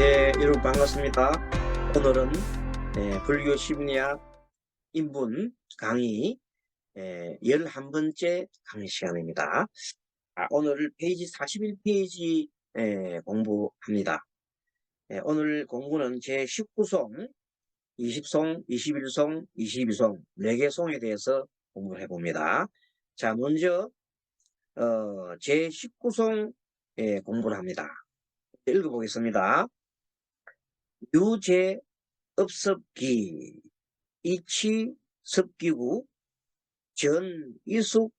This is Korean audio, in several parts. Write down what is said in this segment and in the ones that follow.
네, 여러분 반갑습니다. 오늘은 불교 심리학 인분 강의 11번째 강의 시간입니다. 오늘 페이지 41페이지 공부합니다. 오늘 공부는 제19송, 20송, 21송, 22송 4개 송에 대해서 공부를 해봅니다. 자, 먼저 제19송 공부를 합니다. 읽어보겠습니다. 유제 업섭기 이치 섭기구 전이숙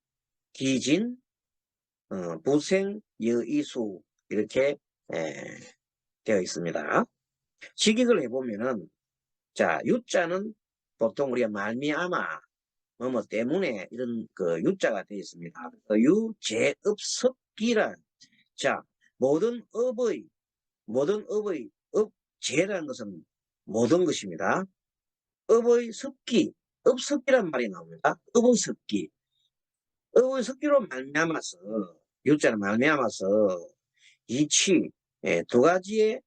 기진 부생 여이수 이렇게 되어 있습니다. 직역을 해보면은 자 유자는 보통 우리가 말미암아 뭐뭐 때문에 이런 그 유자가 되어 있습니다. 유제업섭기란 자 모든 업의 업제라는 것은 모든 것입니다. 업의 습기, 업습기란 말이 나옵니다. 업의 습기. 업의 습기로 말미암아서, 유자는 말미암아서, 이치, 두 가지의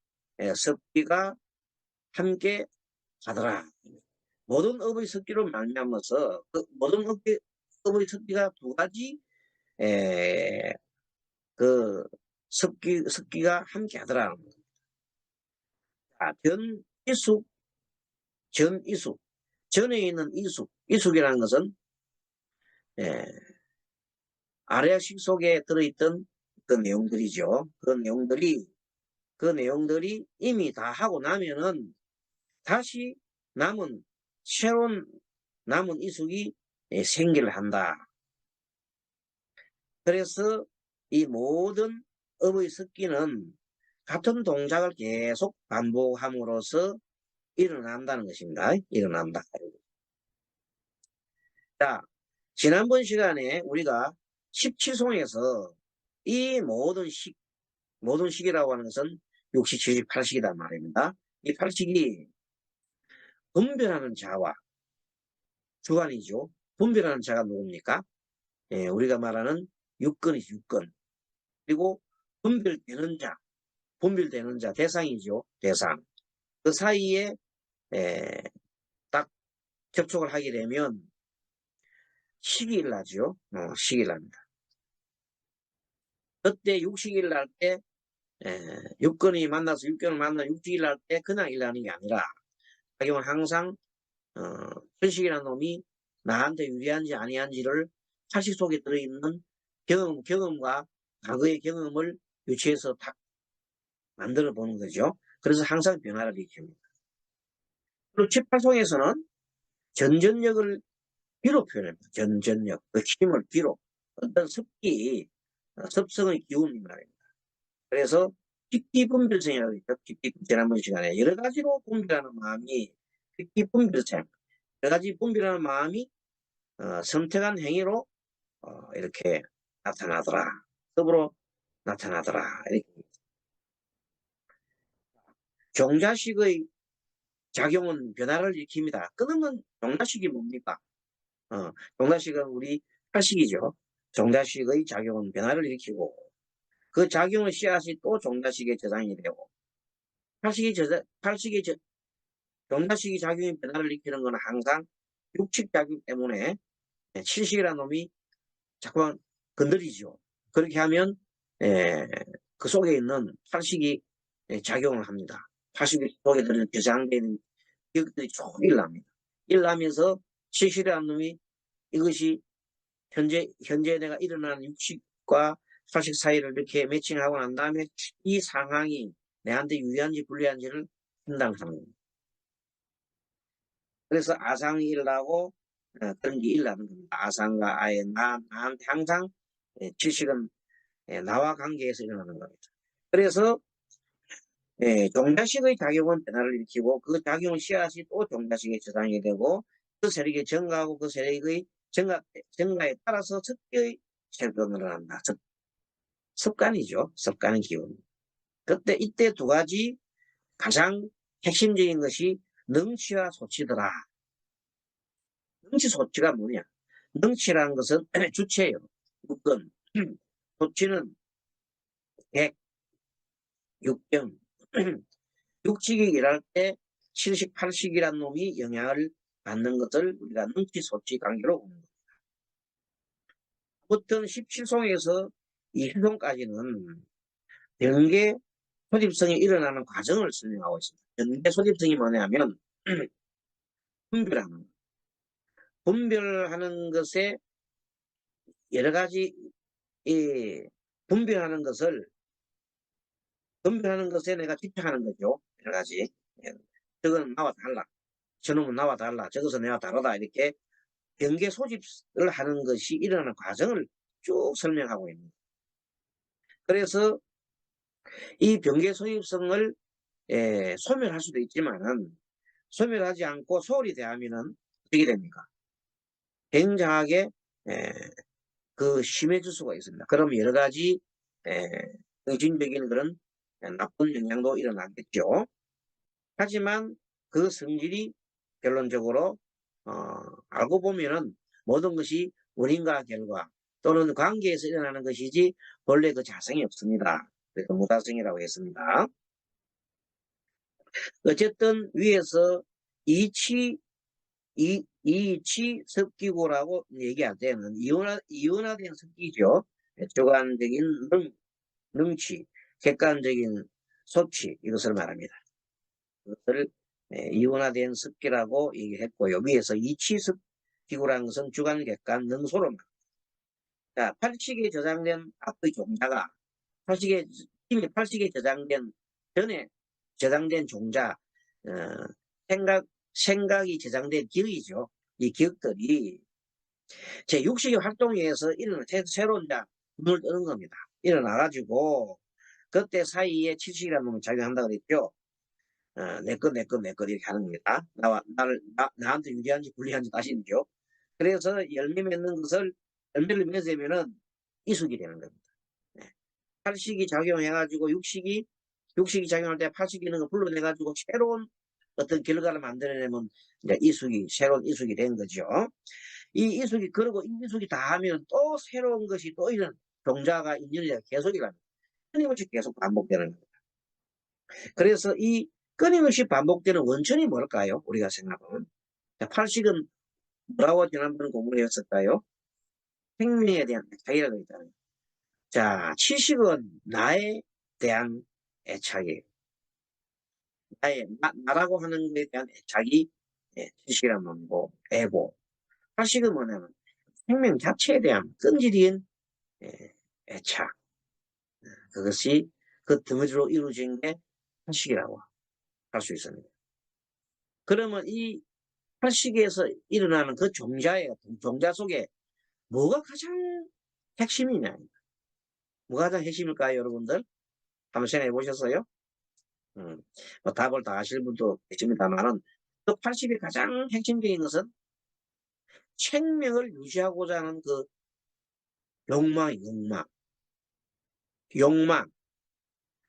습기가 함께 가더라. 모든 업의 습기로 말미암아서, 모든 업의 습기가 두 가지, 그, 습기가 함께 하더라. 전이숙, 전이숙. 전에 있는 이숙이라는 것은 아래식 속에 들어있던 그 내용들이죠. 그 내용들이 이미 다 하고 나면은 다시 새로운 남은 이숙이 생기를 한다. 그래서 이 모든 업의 습기는 같은 동작을 계속 반복함으로써 일어난다는 것입니다. 일어난다. 자, 지난번 시간에 우리가 17송에서 이 모든 식이라고 하는 것은 60, 70, 80이란 말입니다. 이 80이 분별하는 자와 주관이죠. 분별하는 자가 누굽니까? 우리가 말하는 육근이죠, 육근. 그리고 분별되는 자, 대상이죠, 대상. 그 사이에 딱 접촉을 하게 되면 식이 일어나죠. 식이 일어납니다. 그때 육식이 일어날 때 육근이 만나서 육견을 만나 육식이 일어날 때 그냥 일어나는 게 아니라 작용은 항상 천식이라는 놈이 나한테 유리한지 아니한지를 사실 속에 들어있는 경험과 과거의 경험을 유치해서 딱 만들어 보는 거죠. 그래서 항상 변화를 일으킵니다. 그리고 18송에서는 전전력을 비로 표현합니다. 전전력, 그 힘을 비로. 어떤 습성의 기운이 말입니다. 그래서 깊이분별성이라고 했죠. 지난번 시간에 여러 가지로 분별하는 마음이 깊이분별성, 여러 가지 분별하는 마음이 선택한 행위로 이렇게 나타나더라. 더불어 나타나더라. 이렇게. 종자식의 작용은 변화를 일으킵니다. 그러면 종자식이 뭡니까? 종자식은 우리 팔식이죠. 종자식의 작용은 변화를 일으키고 그 작용의 씨앗이 또 종자식의 저장이 되고 종자식이 작용이 변화를 일으키는 것은 항상 육식 작용 때문에 칠식이라는 놈이 자꾸만 건드리죠. 그렇게 하면 그 속에 있는 팔식이 작용을 합니다. 팔식이 속에 들은 저장되는 기억들이 쭉 일납니다. 일나면서 칠식이라는 놈이 이것이 현재 내가 일어나는 육식과 팔식 사이를 이렇게 매칭하고 난 다음에 이 상황이 내한테 유리한지 불리한지를 판단합니다. 그래서 아상이 일어나고 그런 게 일어나는 겁니다. 아상과 아예 나한테 항상 칠식은 나와 관계에서 일어나는 겁니다. 그래서 종자식의 작용은 변화를 일으키고 그 작용의 씨앗이 또 종자식에 저장이 되고 그 세력이 증가하고 그 세력의 증가에 따라서 습기의 작용을 한다. 습관이죠. 습관의 기운. 이때 두 가지 가장 핵심적인 것이 능치와 소치더라. 능치 소치가 뭐냐? 능치라는 것은 주체예요. 육근. 소치는 객, 육경. 육식이 일할 때 7식, 8식이라는 놈이 영향을 받는 것을 우리가 능치 소치 관계로 보는 겁니다. 보통 17송에서 20송까지는 변계 소집성이 일어나는 과정을 설명하고 있습니다. 변계 소집성이 뭐냐면 분별하는 것에 여러 가지 분별하는 것에 내가 집착하는 거죠. 여러 가지. 저건 나와 달라. 저놈은 나와 달라. 저것은 내가 다르다. 이렇게 변계 소집을 하는 것이 일어나는 과정을 쭉 설명하고 있는 거예요. 그래서 이 변계 소집성을 소멸할 수도 있지만은 소멸하지 않고 소홀히 대하면은 어떻게 됩니까? 굉장하게 심해질 수가 있습니다. 그럼 여러 가지 정신적인 그런 나쁜 영향도 일어나겠죠. 하지만 그 성질이 결론적으로 알고 보면은 모든 것이 원인과 결과 또는 관계에서 일어나는 것이지 본래 그 자성이 없습니다. 그래서 무자성이라고 했습니다. 어쨌든 위에서 이치 섭기고라고 얘기할 때는 이원화된 섭기죠. 주관적인 능치, 객관적인 소치 이것을 말합니다. 그것을 이원화된 습기라고 얘기했고요. 위에서 이치습기구라는 것은 주관, 객관, 능소로 말합니다. 자, 팔식에 저장된 앞의 종자가 이미 팔식에 저장된 전에 저장된 종자 생각이 저장된 기억이죠. 이 기억들이 제 육식의 활동에 의해서 일어나는 새로운 눈을 뜨는 겁니다. 일어나가지고 그때 사이에 칠식이라는 놈이 작용한다고 그랬죠. 내꺼 이렇게 하는 겁니다. 나한테 유리한지 불리한지 따시는죠. 그래서 열매를 맺으면은 이숙이 되는 겁니다. 팔식이 작용해가지고 육식이 작용할 때 팔식이 있는 거 불러내가지고 새로운 어떤 결과를 만들어내면 이제 새로운 이숙이 된 거죠. 이 이숙이 그러고 이 이숙이 다 하면 또 새로운 것이 또 이런 종자가 인연이 계속 일어납니다. 끊임없이 계속 반복되는 겁니다. 그래서 이 끊임없이 반복되는 원천이 뭘까요? 우리가 생각하면 팔식은 뭐라고 지난번 공부를 했었까요? 생명에 대한 애착이라고 했잖아요. 자, 칠식은 나에 대한 애착이에요. 나라고 하는 것에 대한 애착이 칠식이란 말이고 애고, 팔식은 뭐냐면 생명 자체에 대한 끈질긴 애착, 그것이 그 덩어리로 이루어진 게 팔식이라고 할 수 있습니다. 그러면 이 팔식에서 일어나는 그 종자 속에 뭐가 가장 핵심이냐? 뭐가 가장 핵심일까요, 여러분들? 한번 생각해 보셨어요? 뭐 답을 다 아실 분도 계십니다만은 그 80의 가장 핵심적인 것은 생명을 유지하고자 하는 그 욕망.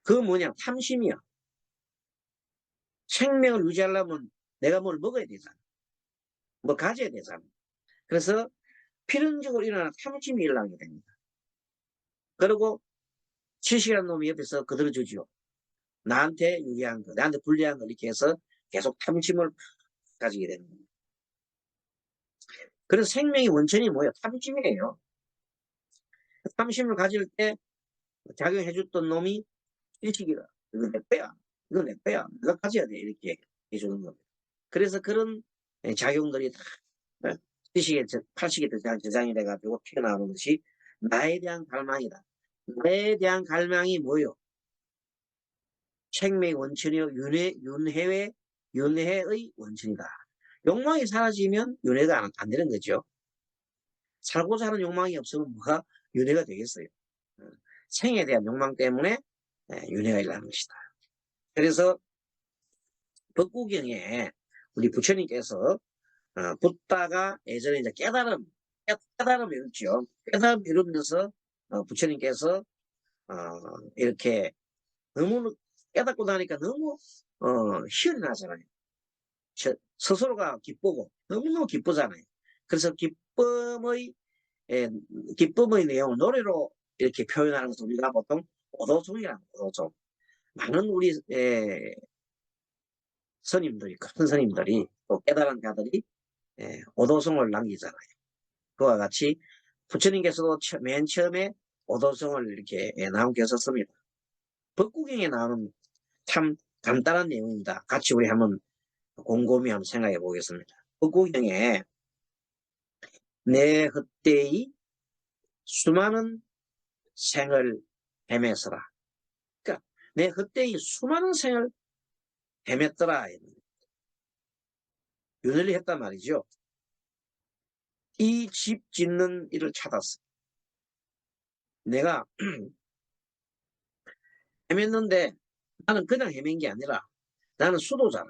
그 뭐냐? 탐심이야. 생명을 유지하려면 내가 뭘 먹어야 되잖아. 뭐 가져야 되잖아. 그래서 필연적으로 일어나는 탐심이 일어나게 됩니다. 그리고 실시간 놈이 옆에서 거들어주죠. 나한테 유리한 거, 나한테 불리한 거 이렇게 해서 계속 탐심을 가지게 되는 겁니다. 그래서 생명의 원천이 뭐예요? 탐심이에요. 탐심을 가질 때 작용해줬던 놈이 일식이라. 이거 내 거야. 이거 내 거야. 내가 가져야 돼. 이렇게 해주는 겁니다. 그래서 그런 작용들이 다 일식에, 팔식에 저장이 돼가지고 튀어나오는 것이 나에 대한 갈망이다. 나에 대한 갈망이 뭐예요? 생명의 원천이요. 윤회의 원천이다. 욕망이 사라지면 윤회가 안 되는 거죠. 살고자 하는 욕망이 없으면 뭐가 윤회가 되겠어요. 생에 대한 욕망 때문에 윤회가 일어나는 것이다. 그래서 법구경에 우리 부처님께서 붓다가 예전에 이제 깨달음 이뤘죠. 깨달음 이루면서 부처님께서 이렇게 너무 깨닫고 나니까 너무 희열이 나잖아요. 스스로가 기쁘고 너무너무 기쁘잖아요. 그래서 기쁨의 내용을 노래로 이렇게 표현하는 것을 우리가 보통 오도송이라고 오도송. 많은 우리 스님들이, 큰 스님들이, 또 깨달은 자들이 오도성을 남기잖아요. 그와 같이 부처님께서도 맨 처음에 오도성을 이렇게 남겼었습니다. 법구경에 나오는 참 간단한 내용입니다. 같이 우리 한번 곰곰이 한번 생각해 보겠습니다. 법구경에 내 헛되이 수많은 생을 헤맸어라. 그러니까 내 헛되이 수많은 생을 헤맸더라. 윤회를 했단 말이죠. 이 집 짓는 일을 찾았어. 내가 헤맸는데 나는 그냥 헤맨 게 아니라 나는 수도자라.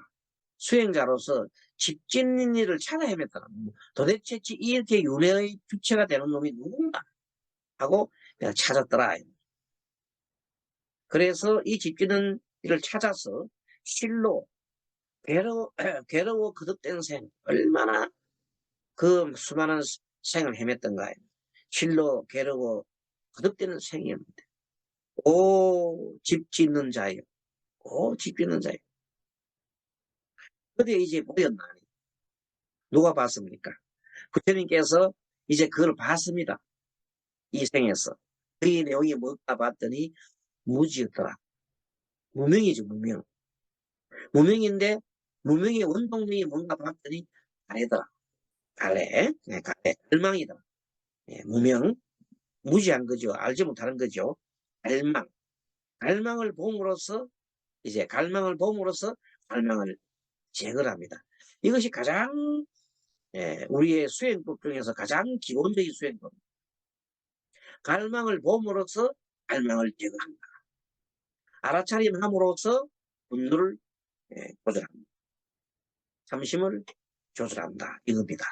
수행자로서 집 짓는 일을 찾아 헤맸다. 도대체 이렇게 윤회의 주체가 되는 놈이 누군가 하고 내가 찾았더라. 그래서 이 집 짓는 일을 찾아서 실로 괴로워 거듭된 생, 얼마나 그 수많은 생을 헤맸던가. 실로 괴로워 거듭되는 생이었는데. 오, 집 짓는 자요. 오, 집 짓는 자요. 그때 이제 보였나니. 누가 봤습니까? 부처님께서 이제 그걸 봤습니다. 이 생에서. 그 내용이 뭘까 봤더니 무지였더라. 무명이죠, 무명. 무명인데, 무명의 원동력이 뭔가 봤더니 가래더라. 가래. 네, 가래. 갈망이다. 네, 무명. 무지한 거죠. 알지 못하는 거죠. 갈망. 갈망을 봄으로써, 이제 갈망을 봄으로써 갈망을 제거를 합니다. 이것이 가장, 우리의 수행법 중에서 가장 기본적인 수행법. 갈망을 봄으로써 갈망을 제거한다. 알아차림함으로써 분노를 조절합니다. 삼심을 조절한다. 이겁니다.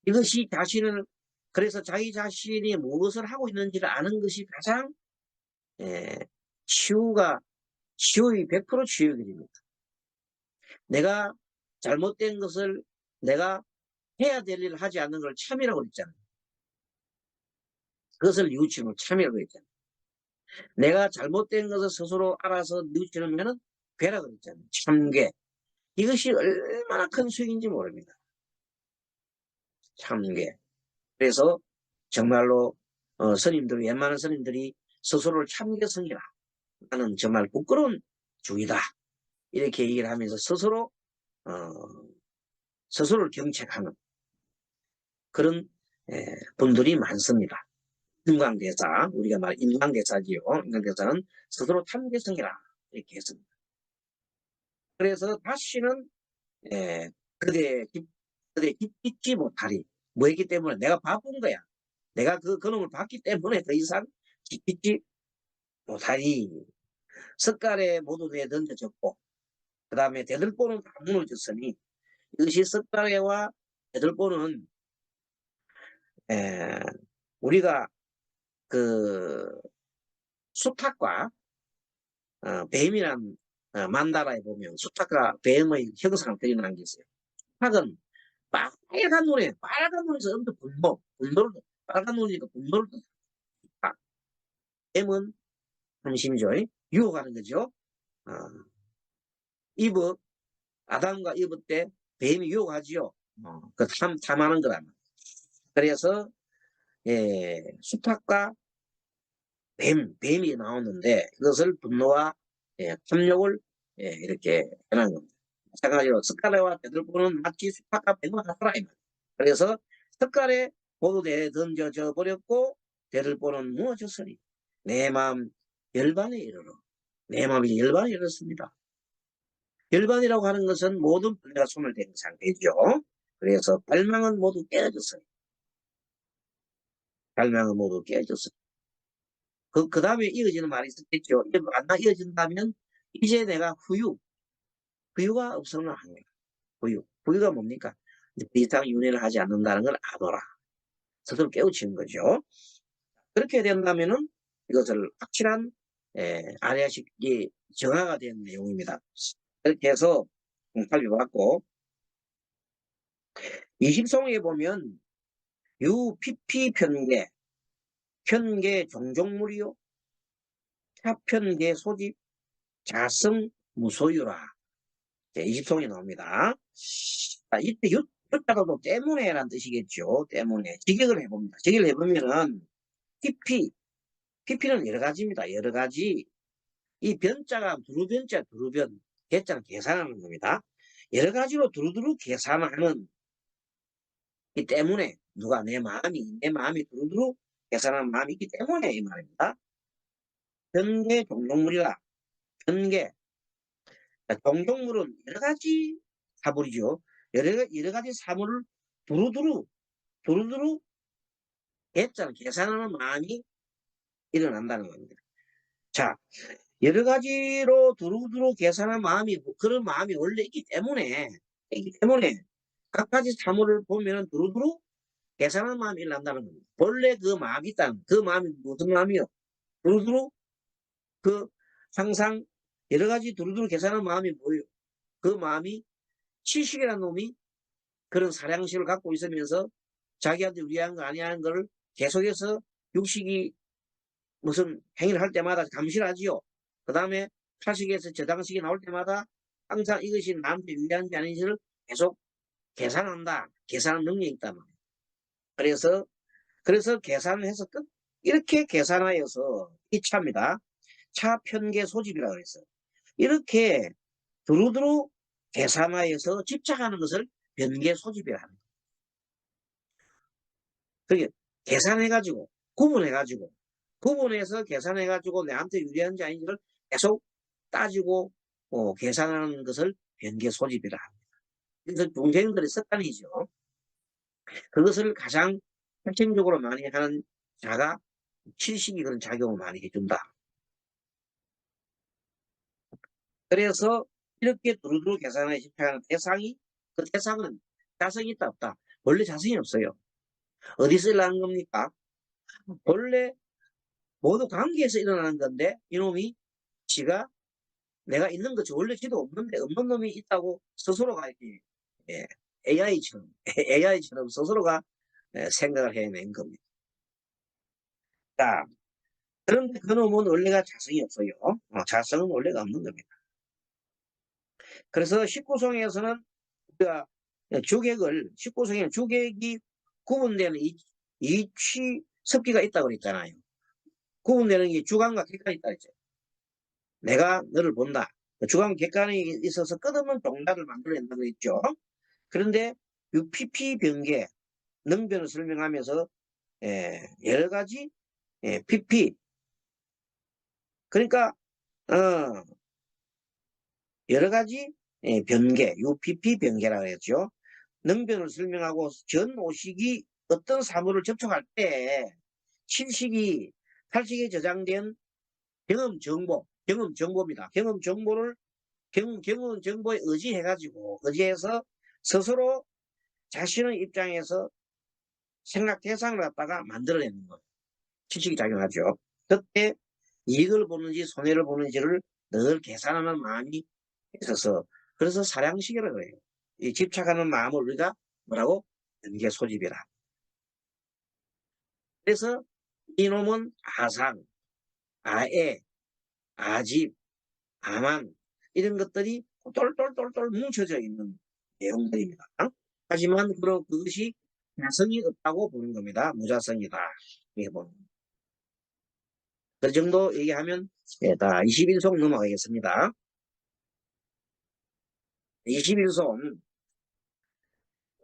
이것이 자신을, 그래서 자기 자신이 무엇을 하고 있는지를 아는 것이 가장 치유의 100% 치유의 길입니다. 내가 잘못된 것을 내가 해야 될 일을 하지 않는 걸 참이라고 그랬잖아요. 그것을 뉘우치는 참이라고 그랬잖아요. 내가 잘못된 것을 스스로 알아서 뉘우치는 괴라고 그랬잖아요. 참괴. 이것이 얼마나 큰 수익인지 모릅니다. 참괴. 그래서 정말로 웬만한 스님들이 스스로를 참괴성이라 나는 정말 부끄러운 주의다. 이렇게 얘기를 하면서 스스로를 경책하는 그런 분들이 많습니다. 인광대사, 우리가 말 인광대사지요. 인광대사는 스스로 참괴성이라 이렇게 했습니다. 그래서 다시는 그대 잊지 못하리. 뭐했기 때문에 내가 바쁜 거야. 내가 그놈을 봤기 때문에 더 이상 잊지 못하리. 석갈에 모두 내던져졌고 그 다음에 대들보는 다 무너졌으니 이것이 석갈에와 대들보는 우리가 그 수탉과 뱀이란 만다라에 보면 수탉과 뱀의 형상을 그려놓은 게 있어요. 수탉은 빨간 눈에서 엄청 분노를 빨간 눈이니까 분노를 딱. 뱀은 중심이죠. 유혹하는 거죠. 이브 아담과 이브 때 뱀이 유혹하지요. 그 탐하는 거라. 그래서 수탉과 뱀이 나오는데 그것을 분노와 탐욕을 이렇게 해놓은 겁니다. 마찬가지로 숟가락과 베들보는 마치 수탉과 뱀과 같더라. 그래서 숟가락에 모두 내던져져 버렸고 베들보는 무너졌으니 내 마음 열반에 이르러 내 마음이 열반에 이르렀습니다. 열반이라고 하는 것은 모든 분야가 손을 대는 상태죠. 그래서 갈망은 모두 깨어졌어요. 갈망은 모두 깨어졌어요. 그 다음에 이어지는 말이 있었겠죠. 안 이어진다면 이제 내가 후유가 없어는 합니다. 후유가 뭡니까? 더 이상 윤회를 하지 않는다는 걸 아노라. 스스로 깨우치는 거죠. 그렇게 된다면은 이것을 확실한 아리아식이 정화가 된 내용입니다. 그렇게 해서 살펴봤고 20송에 보면 유피피 편계 종종물이요 타편계 소집 자성 무소유라. 20송이 나옵니다. 자, 이때 유자도 때문에라는 뜻이겠죠. 때문에. 직역을 해봅니다. 직역을 해보면은 PP는 여러 가지입니다. 여러 가지. 이 변자가 두루변자, 두루변. 개자는 계산하는 겁니다. 여러 가지로 두루두루 계산하는 이 때문에 누가 내 마음이 두루두루 계산하는 마음이 있기 때문에 이 말입니다. 변계 종족물이라. 변계. 종족물은 여러 가지 사물이죠. 여러 가지 사물을 두루두루 개자는 계산하는 마음이 일어난다는 겁니다. 자, 여러 가지로 두루두루 계산하는 마음이 그런 마음이 원래 있기 때문에 각가지 사물을 보면 두루두루 계산하는 마음이 일어난다는 겁니다. 원래 그 마음이 있다는 그 마음이 무슨 마음이요? 두루두루 그 항상 여러 가지 두루두루 계산하는 마음이 뭐예요? 그 마음이 치식이라는 놈이 그런 사량식을 갖고 있으면서 자기한테 유리한 거 아니하는 거를 계속해서 육식이 무슨 행위를 할 때마다 감시를 하지요. 그 다음에 타식에서 저당식이 나올 때마다 항상 이것이 나한테 유리한지 아닌지를 계속 계산한다. 계산하는 능력이 있단 말이에요. 그래서 계산을 해서 이렇게 계산하여서 이 차입니다. 차 편계 소집이라고 그랬어요. 이렇게 두루두루 계산하여서 집착하는 것을 변계 소집이라 합니다. 그게 계산해가지고 구분해서 계산해가지고 내한테 유리한지 아닌지를 계속 따지고 계산하는 것을 변계 소집이라 합니다. 그래서 중생들의 습관이죠. 그것을 가장 핵심적으로 많이 하는 자가 칠식이 그런 작용을 많이 해준다. 그래서 이렇게 두루두루 계산에 집착하는 그 대상은 자성이 있다 없다. 원래 자성이 없어요. 어디서 일어나는 겁니까? 원래 모두 관계에서 일어나는 건데 이놈이 지가 내가 있는 것이 원래 지도 없는데 없는 놈이 있다고 스스로가 이렇게 예, AI처럼 스스로가 생각을 해낸 겁니다. 자, 그런데 그놈은 원래가 자성이 없어요. 자성은 원래가 없는 겁니다. 그래서 19성에서는 우리가 주객을 19성에는 주객이 구분되는 이취 섭기가 있다고 그랬잖아요. 구분되는 게 주관과 객관이 있다 했죠. 내가 너를 본다. 주관 객관이 있어서 끝없는 동작을 만들어낸다고 그랬죠. 그런데 UPP 변계 능변을 설명하면서 여러 가지 PP 그러니까 여러 가지 변계 UPP 변계라고 했죠. 능변을 설명하고 전오식이 어떤 사물을 접촉할 때 7식이 8식에 저장된 경험 정보입니다. 경험 정보에 의지해서 스스로 자신의 입장에서 생각 대상을 갖다가 만들어내는 거예요. 지식이 작용하죠. 그때 이익을 보는지 손해를 보는지를 늘 계산하는 마음이 있어서 그래서 사량식이라고 해요. 이 집착하는 마음을 우리가 뭐라고? 변계 소집이라. 그래서 이놈은 아상, 아애, 아집, 아만 이런 것들이 똘똘똘똘 뭉쳐져 있는 내용들입니다. 하지만 그것이 자성이 없다고 보는 겁니다. 무자성이다. 이렇게 보는 겁니다. 그 정도 얘기하면 21송 넘어가겠습니다. 21송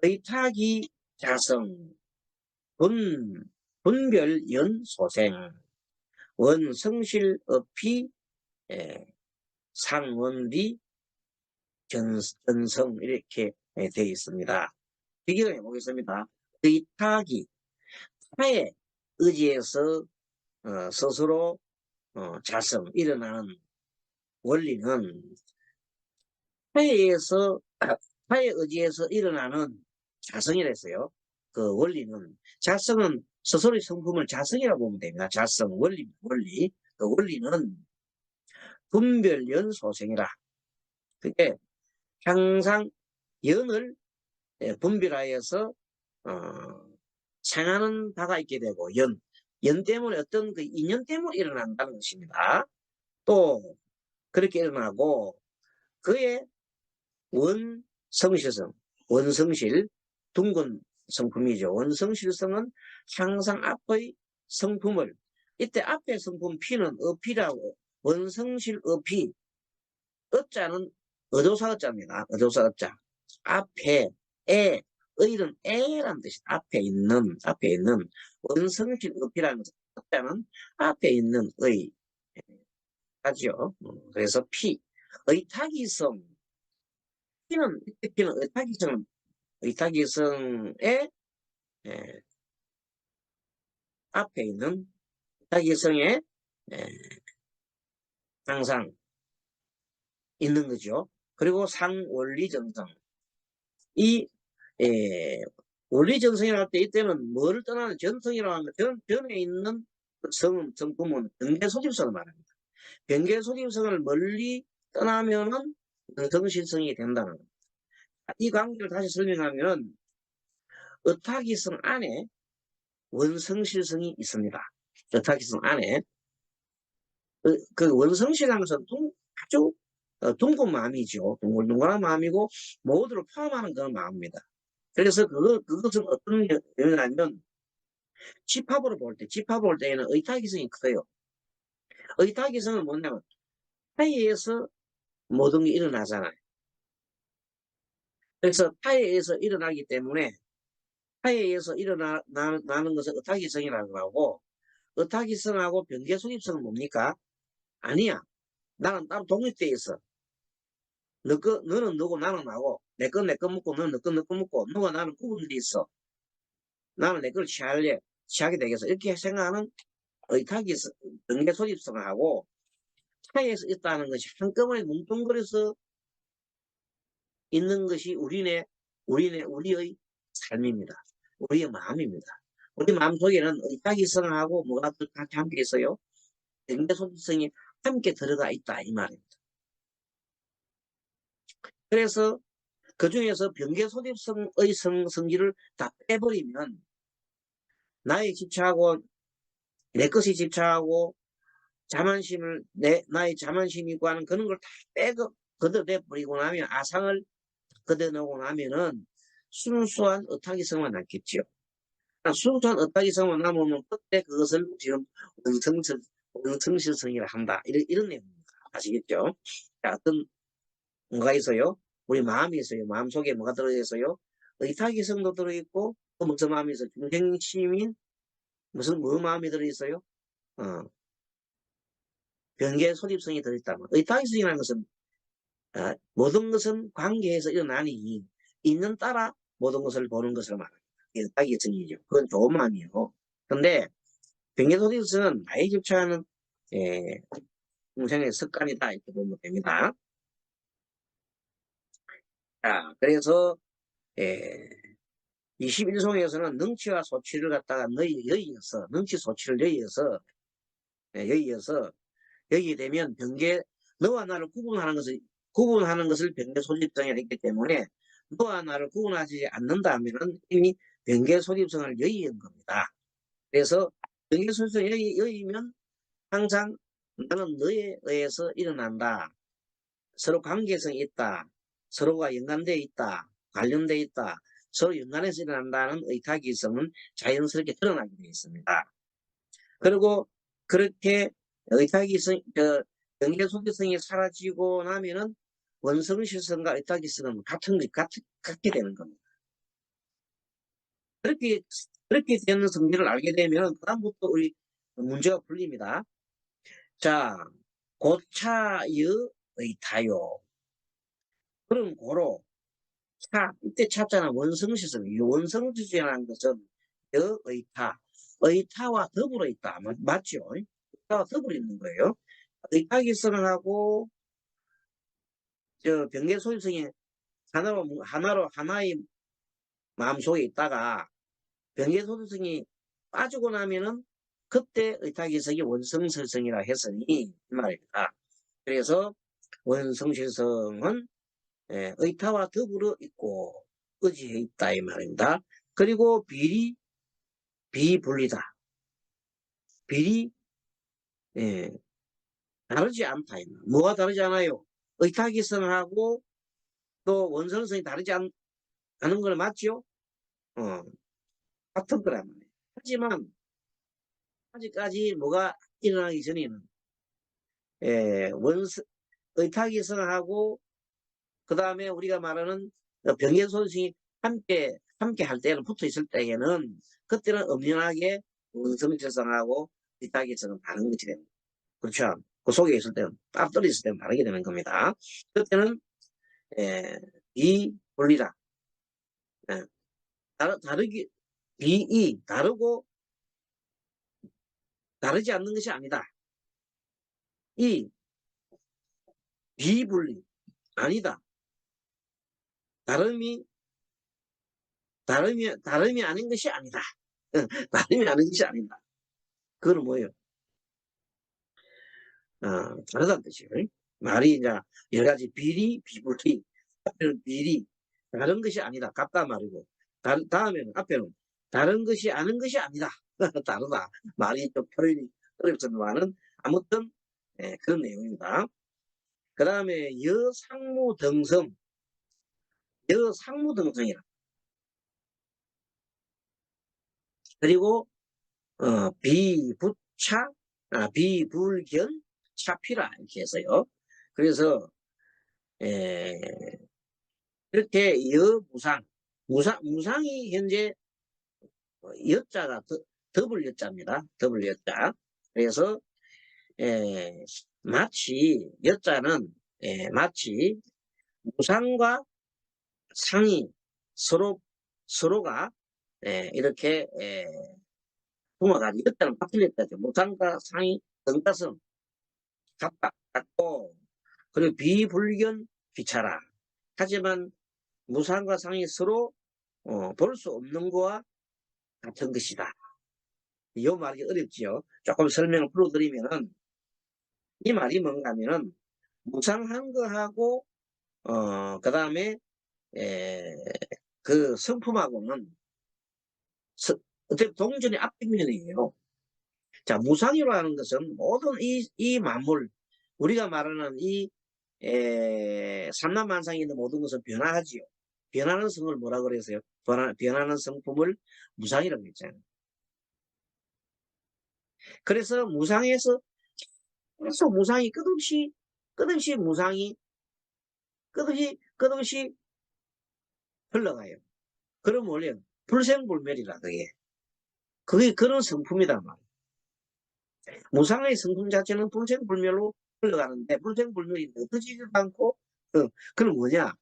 의탁이 자성 분별연 소생 원성실업피 상원비 전성 이렇게 되어 있습니다. 비교를 해보겠습니다. 의탁이 타의 의지에서 스스로 자성 일어나는 원리는 타의 의지에서 일어나는 자성이라 했어요. 그 원리는 자성은 스스로의 성품을 자성이라고 보면 됩니다. 자성 원리 그 원리는 분별연 소생이라. 그게 항상 연을 분별하여서 생하는 바가 있게 되고 연 때문에 어떤 그 인연 때문에 일어난다는 것입니다. 또 그렇게 일어나고 그의 원성실성, 원성실, 둥근 성품이죠. 원성실성은 항상 앞의 성품을, 이때 앞의 성품 P는 어피라고, 원성실 어피, 어자는 어조사 어자입니다. 어조사 어자. 앞에, 의는 에란 뜻이 앞에 있는 원성실 어피라는 것은 어자는 앞에 있는 의, 하죠. 그래서 P, 의타기성, P는 의타기성의 앞에 있는 의타기성에 항상 있는 거죠. 그리고 상원리정성. 이 원리정성이라고 할 때 이때는 뭐를 떠나는 전성이라고 하는 전에 있는 성품은 변계소집성을 말합니다. 변계소집성을 멀리 떠나면은 정실성이 된다는 겁니다. 이 관계를 다시 설명하면 의타기성 안에 원성실성이 있습니다. 의타기성 안에 그 원성실이라는 것은 아주 둥근 마음이죠. 둥글둥글한 마음이고 모두를 포함하는 그런 마음입니다. 그래서 그것은 어떤 의미냐면 집합으로 볼 때에는 의타기성이 커요. 의타기성은 뭐냐면 타의에서 모든 게 일어나잖아요. 그래서 타에 의해서 일어나기 때문에 타에 의해서 일어나는 것을 의타기성이라고 하고, 의타기성하고 변계소집성은 뭡니까? 아니야. 나는 따로 독립되어 있어. 너는 너고 나는 나고, 내 건 내 거 먹고 너는 너 건 너 거 먹고, 너가 나는 구분돼 있어. 나는 내 걸 취하게 되겠어. 이렇게 생각하는 의타기성, 변계소집성하고 차이에서 있다는 것이 한꺼번에 뭉뚱그려서 있는 것이 우리의 삶입니다. 우리의 마음입니다. 우리 마음 속에는 의타기성하고 뭐가 같이 함께 있어요? 변계소집성이 함께 들어가 있다 이 말입니다. 그래서 그 중에서 변계소집성의 성질을 다 빼버리면 나의 집착하고 내 것이 집착하고 자만심을 나의 자만심이고 하는 그런 걸 다 빼고 걷어내버리고 나면 아상을 걷어내고 나면은 순수한 의타기성만 남겠죠. 순수한 의타기성만 남으면 그때 그것을 지금 원성실성이라 한다. 이런 내용입니다. 아시겠죠? 자, 어떤 뭐가 있어요? 우리 마음이 있어요. 마음 속에 뭐가 들어있어요? 의타기성도 들어있고 또 무슨 마음이 있어요? 중생심인 뭐 마음이 들어있어요? 변계소집성이 들어있다면 의타기성이라는 것은 모든 것은 관계에서 일어나니 있는 따라 모든 것을 보는 것을 말합니다. 의타기성이죠. 그건 좋은 마음이에요. 그런데 변계소집성은 나의 집착하는 중생의 습관이다 이렇게 보면 됩니다. 자, 그래서 21송에서는 능치와 소치를 갖다가 능치 소치를 여의어서 여기게 되면 너와 나를 구분하는 것을 변계소집성이라 했기 때문에 너와 나를 구분하지 않는다 하면은 이미 변계소집성을 여의한 겁니다. 그래서 변계소집성을 여의면 항상 나는 너에 의해서 일어난다. 서로 관계성이 있다. 서로가 연관되어 있다. 관련되어 있다. 서로 연관해서 일어난다는 의타기성은 자연스럽게 드러나게 되어 있습니다. 그리고 그렇게 의타기성, 연계소개성이 사라지고 나면은 원성실성과 의타기성은 같게 되는 겁니다. 그렇게 되는 성질을 알게 되면 그다음부터 우리 문제가 풀립니다. 자, 고차여 의타요. 그럼 고로 이때 찾잖아. 원성실성. 이 원성실성이라는 것은 의타. 의타와 더불어 있다. 맞죠? 의타와 더불어 있는 거예요. 의타기성하고 변계소유성이 하나의 마음속에 있다가 변계소유성이 빠지고 나면은 그때 의타기성이 원성실성이라 했으니 이 말입니다. 그래서 원성실성은 의타와 더불어 있고 의지해 있다 이 말입니다. 그리고 비분리다. 비리 다르지 않다. 뭐가 다르지 않아요? 의타기성하고 또 원성성이 다르지 않은 걸 맞죠? 어, 같은 거란 말이에요. 하지만 아직까지 뭐가 일어나기 전에는 의타기성하고 그 다음에 우리가 말하는 병계손승이 함께 할 때는 붙어 있을 때에는 그때는 엄연하게 원성질성하고 의타기성은 다른 것이 됩니다. 그렇죠? 그 속에 있을 때는 딱 떨어졌을 때는 다르게 되는 겁니다. 그때는 비분리다. 예, 다르기 다르고 다르지 않는 것이 아니다. 이 비분리 아니다. 다름이 다름이 아닌 것이 아니다. 다름이 아닌 것이 아니다. 그건 뭐예요? 다르다는 뜻이에요. 말이 이제 여러 가지 비리, 비불리, 앞에는 비리, 다른 것이 아니다. 같다 말이고, 다음에는 앞에는 다른 것이 아닌 것이 아니다. 다르다. 말이 좀 표현이 어렵지만은 아무튼 그런 내용입니다. 그 다음에 여상무등성이라. 그리고 비부차, 비불견, 차피라 이렇게 해서요. 그래서 에, 이렇게 무상이 현재 여자가 더블 여자입니다. 더블 여자. 그래서 마치 여자는 마치 무상과 상이 서로가 이렇게 부모가 여자는 같은 여자죠. 무상과 상이 등가성 같고 그리고 비불견 귀차라. 하지만 무상과 상이 서로 볼 수 없는 거와 같은 것이다. 이 말이 어렵지요. 조금 설명을 풀어드리면은 이 말이 뭔가 하면은 무상한 거하고 그 다음에 그 성품하고는 어떻게 동전의 앞뒷면이에요. 자, 무상이라고 하는 것은 모든 이 만물 우리가 말하는 이 삼라만상에 있는 모든 것은 변화하지요. 변하는 성을 뭐라 그래서요? 변하는 성품을 무상이라고 했잖아요. 그래서 무상에서 계속 무상이 끝없이 무상이 끝없이 흘러가요. 그럼 원래 불생불멸이라 그게 그런 성품이단 말이에요. 무상의 성품 자체는 불생불멸로 흘러가는데 불생불멸이 늦어지지도 않고 그건 뭐냐?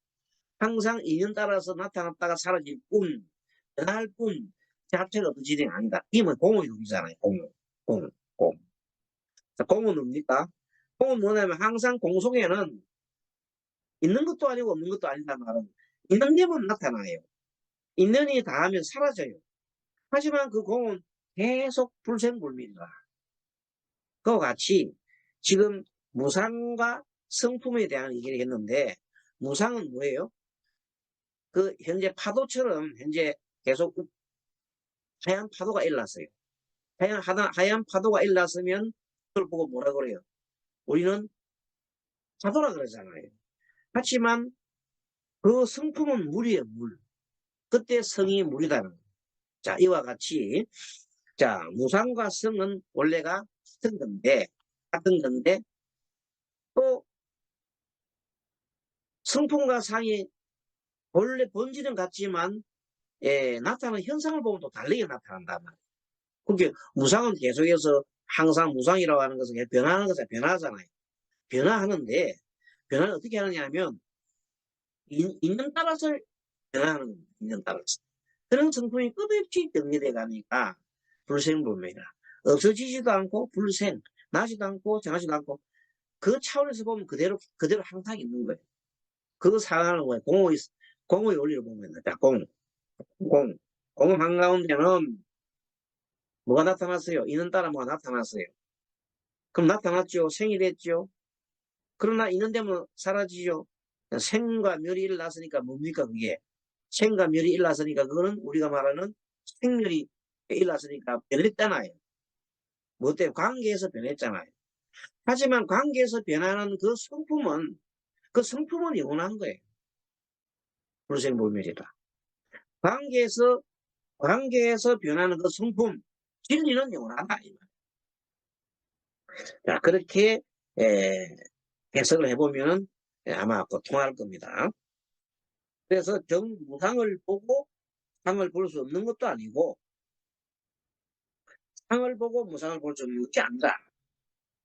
항상 인연 따라서 나타났다가 사라질 뿐, 변할 뿐 자체가 어지이 아니다. 이면 공의 놈이잖아요. 공, 공. 자, 공은 뭡니까? 공은 뭐냐면 항상 공 속에는 있는 것도 아니고 없는 것도 아니다 말은 있는 데만 나타나요. 있는이 다하면 사라져요. 하지만 그 공은 계속 불생불멸이다. 그와 같이 지금 무상과 성품에 대한 얘기를 했는데 무상은 뭐예요? 그 현재 파도처럼 현재 계속 하얀 파도가 일어났어요. 하얀 파도가 일어났으면 그걸 보고 뭐라 그래요? 우리는 파도라 그러잖아요. 하지만 그 성품은 물이에요, 물. 그때 성이 물이다는 거예요. 자, 이와 같이 자, 무상과 성은 원래가 같은 건데 또 성품과 상이 원래 본질은 같지만 나타나는 현상을 보면 또 다르게 나타난단 말이에요. 그게 무상은 계속해서 항상 무상이라고 하는 것은 변하는 것은 변하잖아요. 변화하는데 변화를 어떻게 하느냐 하면 인연 따라서 변화하는 겁니다. 인연 따라서. 그런 성품이 끝없이 정리돼 가니까 불생불멸이라. 없어지지도 않고 불생, 나지도 않고 정하지도 않고 그 차원에서 보면 그대로 항상 있는 거예요. 그 상황을 뭐예요? 공의 원리를 보면 자, 공의 한가운데는 뭐가 나타났어요? 인연 따라 뭐가 나타났어요? 그럼 나타났죠. 생이 됐죠. 그러나 있는 데면 사라지죠. 생과 멸이 일어났으니까 뭡니까 그게? 생과 멸이 일어났으니까 그거는 우리가 말하는 생멸이 일어났으니까 변했잖아요. 뭐 때문에? 관계에서 변했잖아요. 하지만 관계에서 변하는 그 성품은 영원한 거예요. 불생불멸이다. 관계에서 변하는 그 성품, 진리는 영원하다. 자, 그렇게 해석을 해보면 아마 통할 겁니다. 그래서 정무상을 보고 상을 볼 수 없는 것도 아니고, 상을 보고 무상을 볼 수 없는 것이 아니라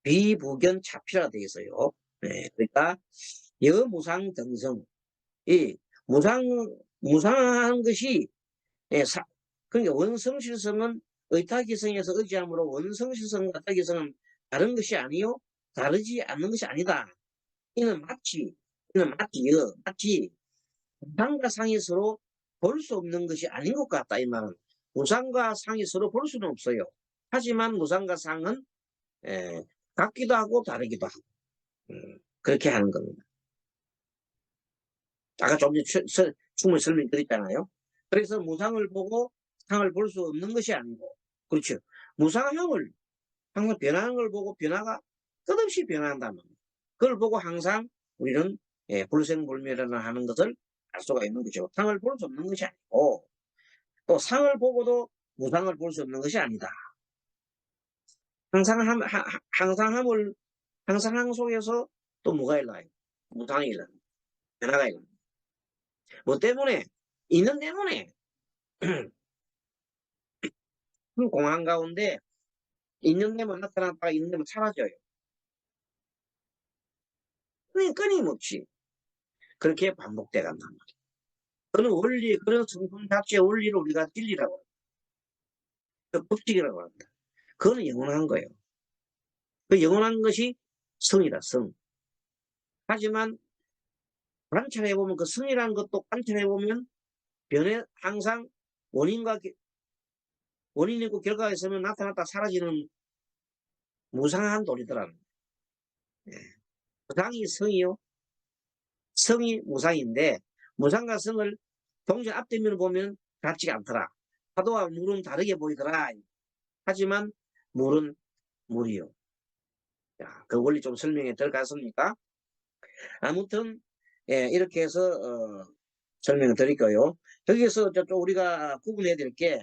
비부견 차피라 되어 있어요. 그러니까 여무상 등성, 이 무상한 것이 그러니까 원성실성은 의타기성에서 의지함으로 원성실성과 타기성은 다른 것이 아니요 다르지 않는 것이 아니다. 이는 마치 무상과 상이 서로 볼 수 없는 것이 아닌 것 같다. 이 말은 무상과 상이 서로 볼 수는 없어요. 하지만 무상과 상은 같기도 하고 다르기도 하고 그렇게 하는 겁니다. 아까 좀 전에 충분히 설명드렸잖아요. 그래서 무상을 보고 상을 볼 수 없는 것이 아니고, 그렇죠. 무상형을 항상 변하는 걸 보고 변화가 끝없이 변한다는 겁니다. 그걸 보고 항상 우리는 불생불멸을 하는 것을 알 수가 있는 거죠. 상을 볼 수 없는 것이 아니고, 또 상을 보고도 무상을 볼 수 없는 것이 아니다. 항상함 속에서 또 뭐가 일어나요? 무상이 일어나요. 변화가 일어나요. 뭐 때문에? 있는 때문에. 공항 가운데 있는 데만 나타났다가 있는 데만 사라져요. 끊임없이 그렇게 반복돼 간단 말이에요. 그런 성품 자체의 원리를 우리가 진리라고 합니다. 그 법칙이라고 합니다. 그거는 영원한 거예요. 그 영원한 것이 성이다, 성. 하지만 관찰해보면 그 성이라는 것도 관찰해보면 항상 원인이 있고 결과가 있으면 나타났다 사라지는 무상한 도리더라는 거예요. 무상이 성이요. 성이 무상인데 무상과 성을 동시에 앞뒤면을 보면 같지가 않더라. 파도와 물은 다르게 보이더라. 하지만 물은 물이요. 자, 그 원리 좀 설명해 들어갔습니까? 아무튼 이렇게 해서 설명을 드릴까요? 여기서 좀 우리가 구분해야 될 게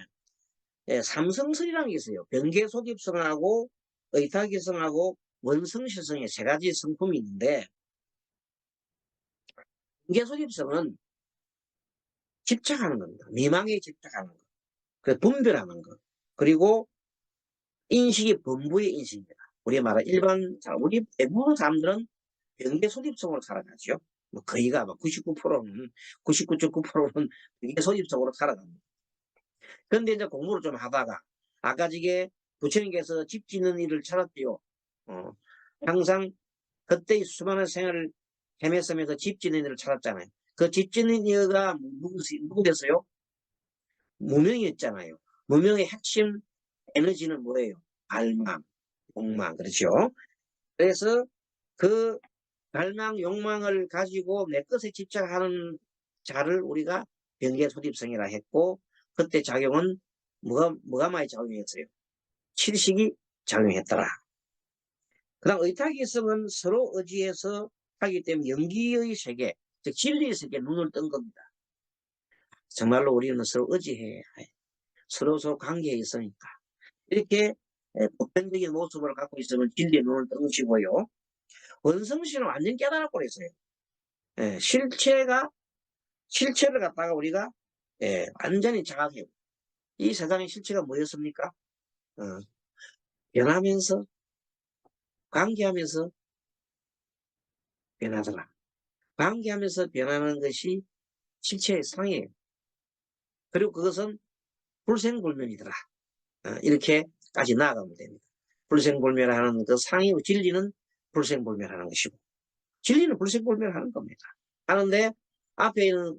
삼성설이라는 게 있어요. 변계속입성하고 의타기성하고 원성실성의 세 가지 성품이 있는데 변계속입성은 집착하는 겁니다. 미망에 집착하는 것. 그 분별하는 것. 그리고 인식이 범부의 인식입니다. 우리 대부분 사람들은 변계소집성으로 살아가죠. 뭐 거의가 99%는 99.9%는 변계소집성으로 살아갑니다. 그런데 이제 공부를 좀 하다가 아까 저게 부처님께서 집 짓는 일을 찾았지요. 항상 그때의 수많은 생활을 헤맸으면서 집 짓는 일을 찾았잖아요. 그 집 짓는 이가 누구겠어요? 무명이었잖아요. 무명의 핵심 에너지는 뭐예요? 갈망, 욕망, 그렇죠? 그래서 그 갈망, 욕망을 가지고 내 것에 집착하는 자를 우리가 변계소집성이라 했고, 그때 작용은 뭐가 많이 작용했어요? 칠식이 작용했더라. 그 다음 의타기성은 서로 의지해서 하기 때문에 연기의 세계, 즉 진리의 세계에 눈을 뜬 겁니다. 정말로 우리는 서로 의지해야 해. 서로 관계에 있으니까. 이렇게 보편적인 모습을 갖고 있으면 진리의 눈을 뜬 것이고요. 원성신은 완전 깨달았고 그랬어요. 실체를 갖다가 우리가 완전히 자각해요. 이 세상의 실체가 뭐였습니까? 변하면서, 관계하면서 변하더라. 관계하면서 변하는 것이 실체의 상이에요. 그리고 그것은 불생불멸이더라. 이렇게까지 나아가면 됩니다. 불생불멸하는 그 상의 진리는 불생불멸하는 것이고, 진리는 불생불멸하는 겁니다. 하는데 앞에 있는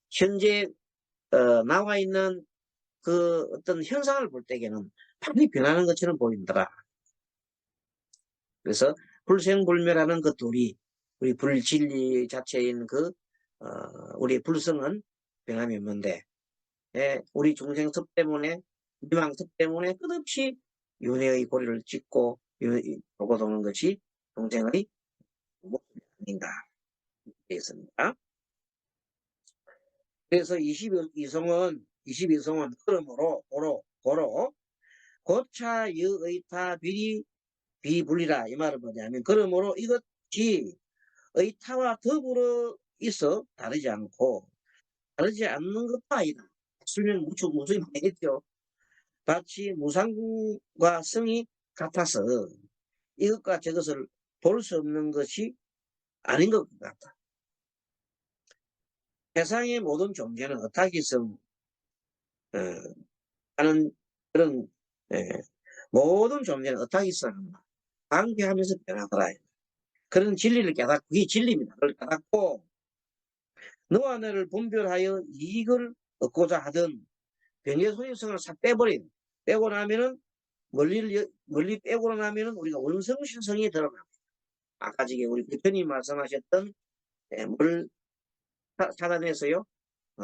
현재 나와 있는 그 어떤 현상을 볼 때에는 많이 변하는 것처럼 보인더라. 그래서 불생불멸하는 그 둘이 우리 불진리 자체인 우리 불성은 변함이 없는데 우리 중생습 때문에 미망습 때문에 끝없이 윤회의 고리를 찢고 보고 도는 것이 중생의 모습이 아닌가 되어 있습니다. 그래서 22성은 그러므로 고로 고차 여의타 비리 비분리라. 이 말은 뭐냐면 그러므로 이것이 의타와 더불어 있어 다르지 않는 것도 아니다. 수면 무수히 많이 했죠. 마치 무상과 성이 같아서 이것과 저것을 볼 수 없는 것이 아닌 것 같다. 세상의 모든 존재는 어타기성 하는 그런 모든 존재는 어타기성 관계하면서 변하더라. 그런 진리를 깨닫고 그게 진리입니다. 그걸 깨닫고 너와 나를 분별하여 이익을 얻고자 하던 병의 소유성을 싹 빼고 나면은 멀리 빼고 나면은 우리가 원성신성이 드러납니다. 아까 전에 우리 대표님 말씀하셨던 뭘 찾아내서요. 어,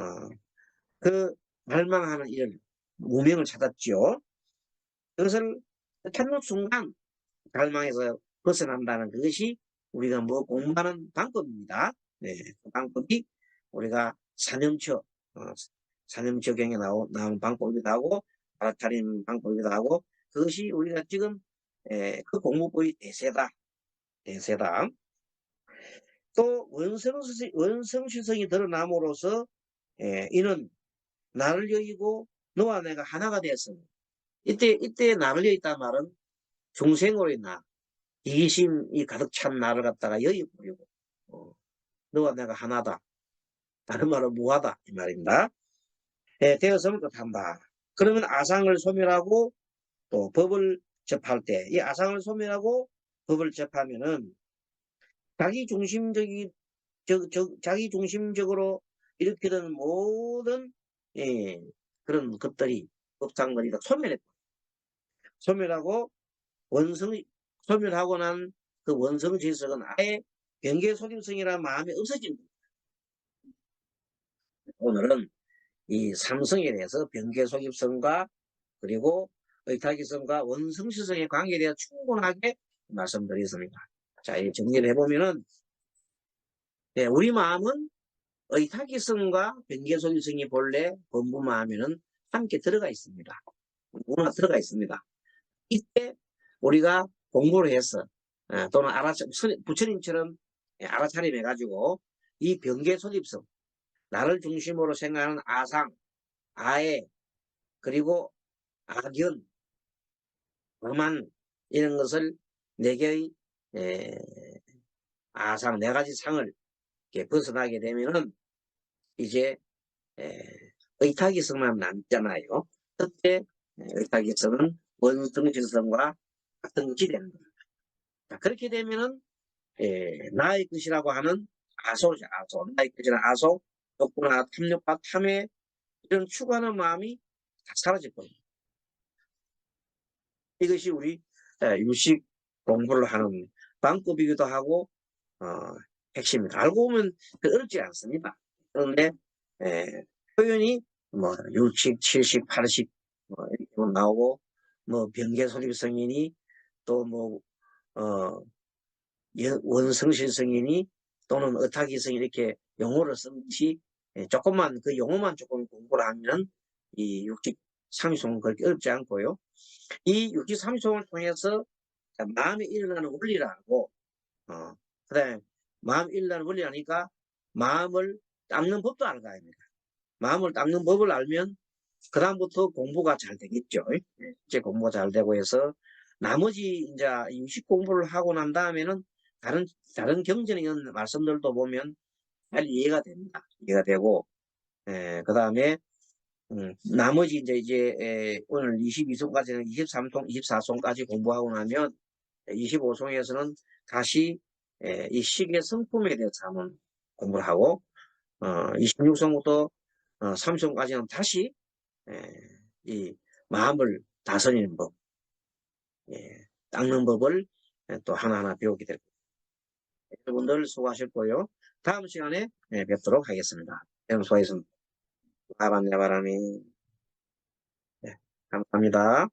그 갈망하는 이런 무명을 찾았죠. 그것을 찾는 순간 갈망에서 벗어난다는 그것이 우리가 뭐 공부하는 방법입니다. 네, 그 방법이 우리가 사념처경에 나온 방법이기도 하고 알아차림 방법이기도 하고 그것이 우리가 지금 그 공부법이 대세다. 또 원성시성이 드러남으로써 이는 나를 여기고 너와 내가 하나가 되었습니다. 이때 나를 여기다는 말은 중생으로의 나, 이기심이 가득 찬 나를 갖다가 여기버리고 너와 내가 하나다. 다른 말은 무하다 이 말입니다. 되었음을 뜻한다. 그러면 아상을 소멸하고 또 법을 접할 때 이 아상을 소멸하고 법을 접하면은 자기 중심적으로 일으키는 모든 그런 것들이 법상들이 다 소멸하고 소멸하고 난 그 원성 질석은 아예 경계 소림성이라는 마음이 없어진다. 오늘은 이 삼성에 대해서 병계 소립성과 그리고 의타기성과 원성시성의 관계에 대해 충분하게 말씀드리겠습니다. 자, 이 정리를 해보면은 우리 마음은 의타기성과 병계 소립성이 본래 본부마음에는 함께 들어가 있습니다. 문화 들어가 있습니다. 이때 우리가 공부를 해서 또는 부처님처럼 알아차림 해가지고 이 병계 소립성 나를 중심으로 생각하는 아상, 아해, 그리고 악연, 오만 이런 것을 네 개의 아상, 네 가지 상을 이렇게 벗어나게 되면은 이제 의타기성만 남잖아요. 그때 의타기성은 원성질성과 같은 것이 되는 겁니다. 자, 그렇게 되면은 나의 것이라고 하는 아소죠. 나의 것이라는 아소, 욕구나 탐욕과 탐에 이런 추구하는 마음이 다 사라질 겁니다. 이것이 우리 유식 공부를 하는 방법이기도 하고 핵심입니다. 알고 보면 어렵지 않습니다. 그런데 표현이 뭐 60, 70, 80 뭐 이렇게 나오고 뭐 병계소립 성인이 또 뭐 원성실 성인이 또는 어타기 성인 이렇게 용어를 쓴 것이 조금만 그 용어만 조금 공부를 하면 이 63위송은 그렇게 어렵지 않고요. 이 63위송을 통해서 마음에 일어나는 원리를 알고 그다음에 마음 일어나는 원리 아니까 마음을 닦는 법도 알아야 합니다. 마음을 닦는 법을 알면 그 다음부터 공부가 잘 되겠죠. 이제 공부가 잘 되고 해서 나머지 이제 유식 공부를 하고 난 다음에는 다른 경전의 말씀들도 보면 잘 이해가 됩니다. 이해가 되고 그 다음에 나머지 이제 오늘 22송까지는 23송, 24송까지 공부하고 나면 25송에서는 다시 이 식의 성품에 대해서 한번 공부를 하고 26송부터 30송까지는 다시 이 마음을 다스리는 법, 닦는 법을 또 하나하나 배우게 될 겁니다. 여러분들 수고하셨고요. 다음 시간에 뵙도록 하겠습니다. 여러분 수고하셨습니다. 바람이 감사합니다.